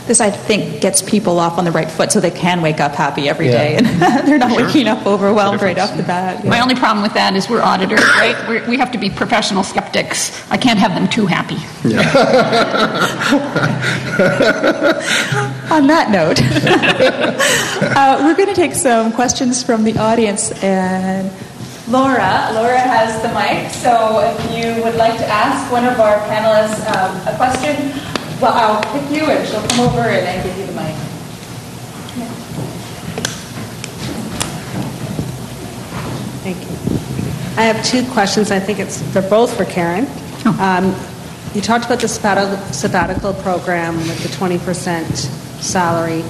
this, I think, gets people off on the right foot so they can wake up happy every day, and they're not waking up overwhelmed right off the bat. My only problem with that is we're auditors, right? We have to be professional skeptics. I can't have them too happy. Yeah. On that note, we're going to take some questions from the audience, and Laura has the mic, so if you would like to ask one of our panelists a question, well, I'll pick you and she'll come over and then give you the mic. Thank you. I have two questions. I think they're both for Karen. You talked about the sabbatical program with the 20% salary.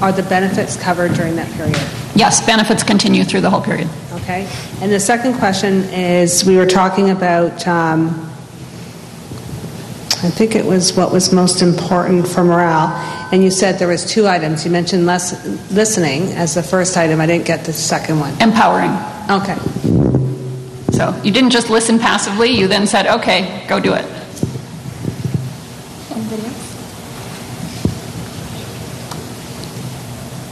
Are the benefits covered during that period? Yes, benefits continue through the whole period. Okay. And the second question is, we were talking about, I think it was what was most important for morale, and you said there was two items. You mentioned listening as the first item. I didn't get the second one. Empowering. Okay. So you didn't just listen passively, you then said, okay, go do it. Anybody else?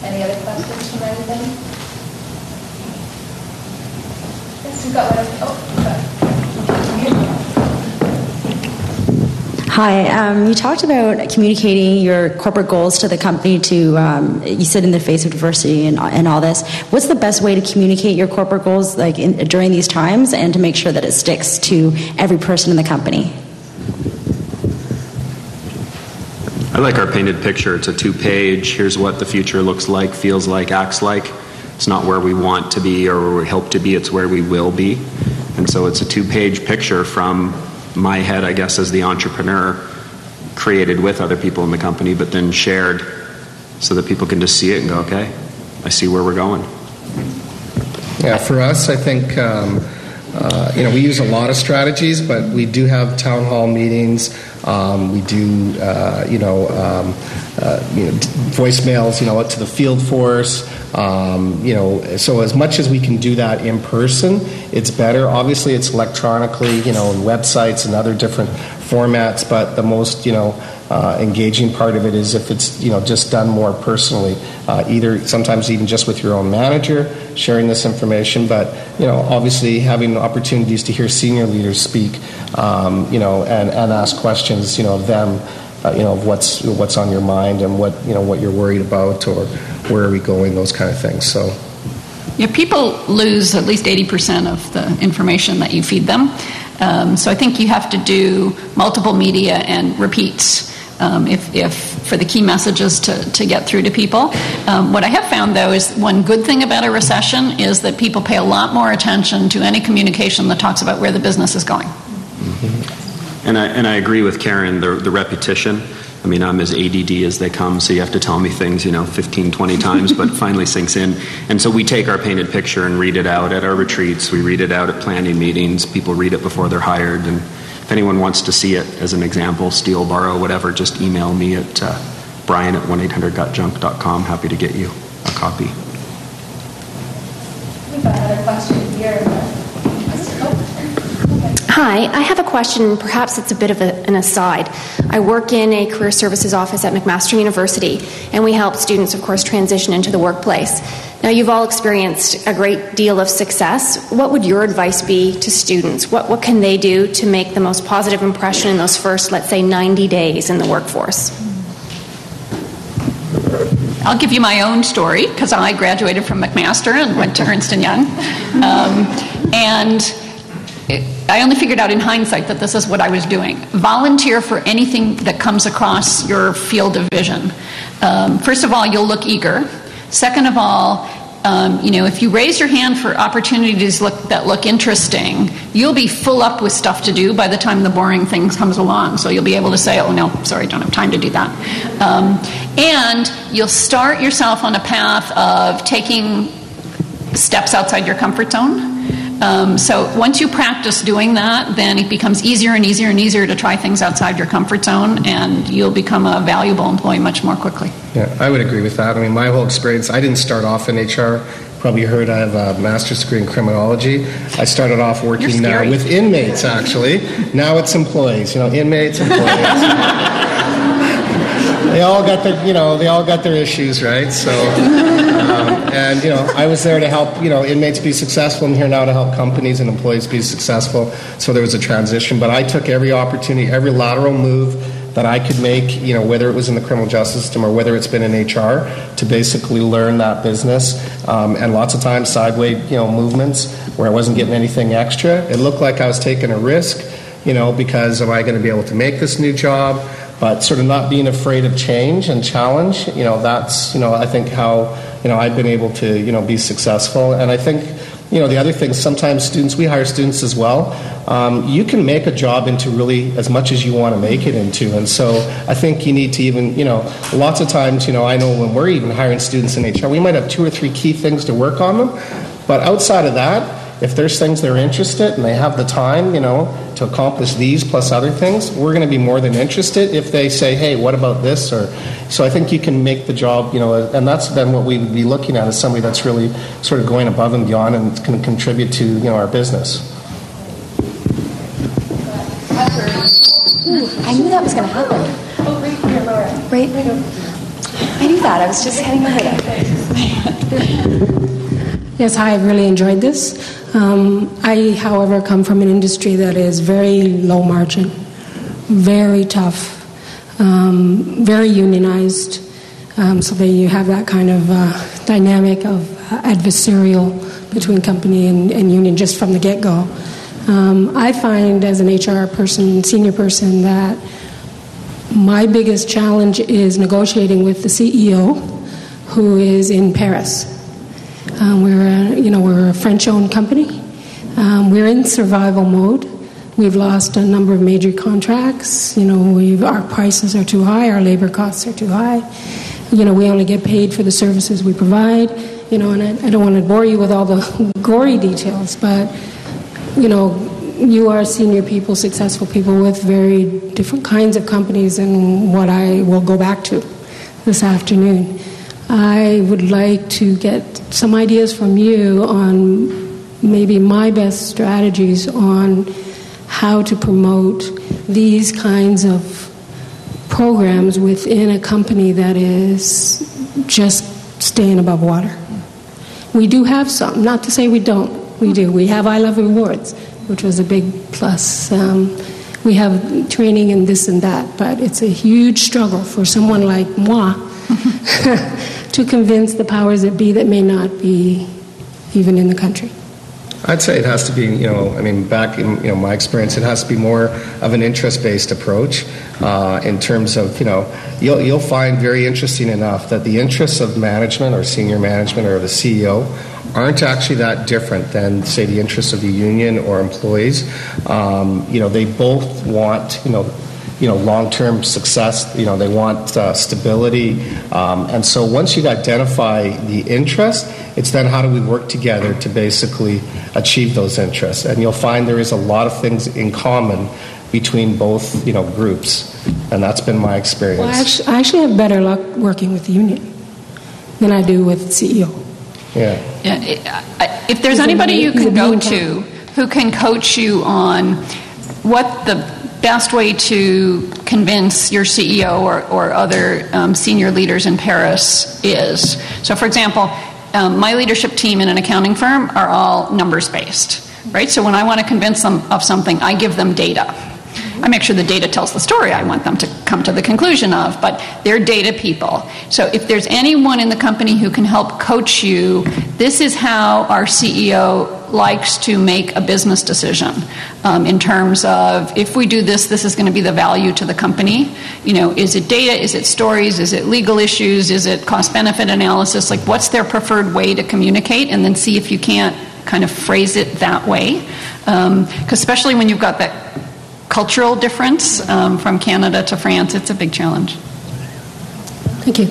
Any other questions from anybody? Yes, we've got one. Oh, got Hi. You talked about communicating your corporate goals to the company to, you said in the face of diversity and all this. What's the best way to communicate your corporate goals during these times and to make sure that it sticks to every person in the company? I like our painted picture. It's a 2-page. Here's what the future looks like, feels like, acts like. It's not where we want to be or where we hope to be. It's where we will be. And so it's a 2-page picture from my head, I guess, as the entrepreneur, created with other people in the company, but then shared so that people can just see it and go, okay, I see where we're going. Yeah, for us, I think, we use a lot of strategies, but we do have town hall meetings. We do, voicemails, out to the field force. So as much as we can do that in person, it's better. Obviously, it's electronically, in websites and other different formats. But the most, engaging part of it is if it's, just done more personally. Either sometimes even just with your own manager, sharing this information. But obviously having opportunities to hear senior leaders speak, and ask questions, of them. Of what's on your mind and what you're worried about or where are we going, those kind of things. So, yeah, people lose at least 80% of the information that you feed them. So I think you have to do multiple media and repeats if for the key messages to get through to people. What I have found, though, is one good thing about a recession is that people pay a lot more attention to any communication that talks about where the business is going. Mm-hmm. And I agree with Karen, the repetition. I mean, I'm as ADD as they come, so you have to tell me things, 15, 20 times, but it finally sinks in. And so we take our painted picture and read it out at our retreats. We read it out at planning meetings. People read it before they're hired. And if anyone wants to see it as an example, steal, borrow, whatever, just email me at brian@1800gotjunk.com. Happy to get you a copy. We've got another question here. Hi, I have a question. Perhaps it's a bit of an aside. I work in a career services office at McMaster University, and we help students, of course, transition into the workplace. Now, you've all experienced a great deal of success. What would your advice be to students? What can they do to make the most positive impression in those first, let's say, 90 days in the workforce? I'll give you my own story, because I graduated from McMaster and went to Ernst & Young. I only figured out in hindsight that this is what I was doing. Volunteer for anything that comes across your field of vision. First of all, you'll look eager. Second of all, if you raise your hand for opportunities that look interesting, you'll be full up with stuff to do by the time the boring thing comes along. So you'll be able to say, oh, no, sorry, don't have time to do that. And you'll start yourself on a path of taking steps outside your comfort zone. So once you practice doing that, then it becomes easier and easier and easier to try things outside your comfort zone, and you'll become a valuable employee much more quickly. Yeah, I would agree with that. I mean, my whole experience, I didn't start off in HR. Probably heard I have a master's degree in criminology. I started off working with inmates, actually. Now it's employees, inmates, employees. they all got their issues, right? So, and I was there to help inmates be successful. I'm here now to help companies and employees be successful. So there was a transition, but I took every opportunity, every lateral move that I could make, whether it was in the criminal justice system or whether it's been in HR, to basically learn that business. And lots of times sideways, movements where I wasn't getting anything extra. It looked like I was taking a risk, because am I going to be able to make this new job? But sort of not being afraid of change and challenge, that's, I think how, I've been able to, be successful. And I think, the other thing, sometimes we hire students as well. You can make a job into really as much as you want to make it into. And so I think you need to even, lots of times, I know when we're even hiring students in HR, we might have 2 or 3 key things to work on them. But outside of that, if there's things they're interested and they have the time, to accomplish these plus other things, we're going to be more than interested if they say, hey, what about this? So I think you can make the job, and that's then what we would be looking at, as somebody that's really sort of going above and beyond and can contribute to, our business. I knew that was going to happen. Oh, right here, Laura. Right? I knew that. I was just heading over there. Yes, hi, I've really enjoyed this. I, however, come from an industry that is very low margin, very tough, very unionized, so that you have that kind of dynamic of adversarial between company and union just from the get-go. I find as an HR person, senior person, that my biggest challenge is negotiating with the CEO, who is in Paris. We're a French-owned company. We're in survival mode. We've lost a number of major contracts. Our prices are too high. Our labor costs are too high. We only get paid for the services we provide. And I don't want to bore you with all the gory details, but you are senior people, successful people with very different kinds of companies than what I will go back to this afternoon. I would like to get some ideas from you on maybe my best strategies on how to promote these kinds of programs within a company that is just staying above water. We do have some, not to say we don't. We do. We have I Love Rewards, which was a big plus. We have training and this and that, but it's a huge struggle for someone like moi to convince the powers that be that may not be even in the country. I'd say it has to be, back in my experience, it has to be more of an interest-based approach in terms of, you'll find very interesting enough that the interests of management or senior management or the CEO aren't actually that different than, say, the interests of the union or employees. They both want, long-term success. They want stability. And so once you identify the interest, it's then how do we work together to basically achieve those interests. And you'll find there is a lot of things in common between both, groups. And that's been my experience. Well, I actually have better luck working with the union than I do with the CEO. Yeah. If there's anybody you can go to who can coach you on what the best way to convince your CEO or other senior leaders in Paris is. So, for example, my leadership team in an accounting firm are all numbers-based, right? So when I want to convince them of something, I give them data. I make sure the data tells the story I want them to come to the conclusion of, but they're data people. So if there's anyone in the company who can help coach you, this is how our CEO likes to make a business decision in terms of, if we do this, this is going to be the value to the company. Is it data? Is it stories? Is it legal issues? Is it cost-benefit analysis? Like, what's their preferred way to communicate? And then see if you can't kind of phrase it that way. Because especially when you've got that cultural difference from Canada to France, it's a big challenge. Thank you.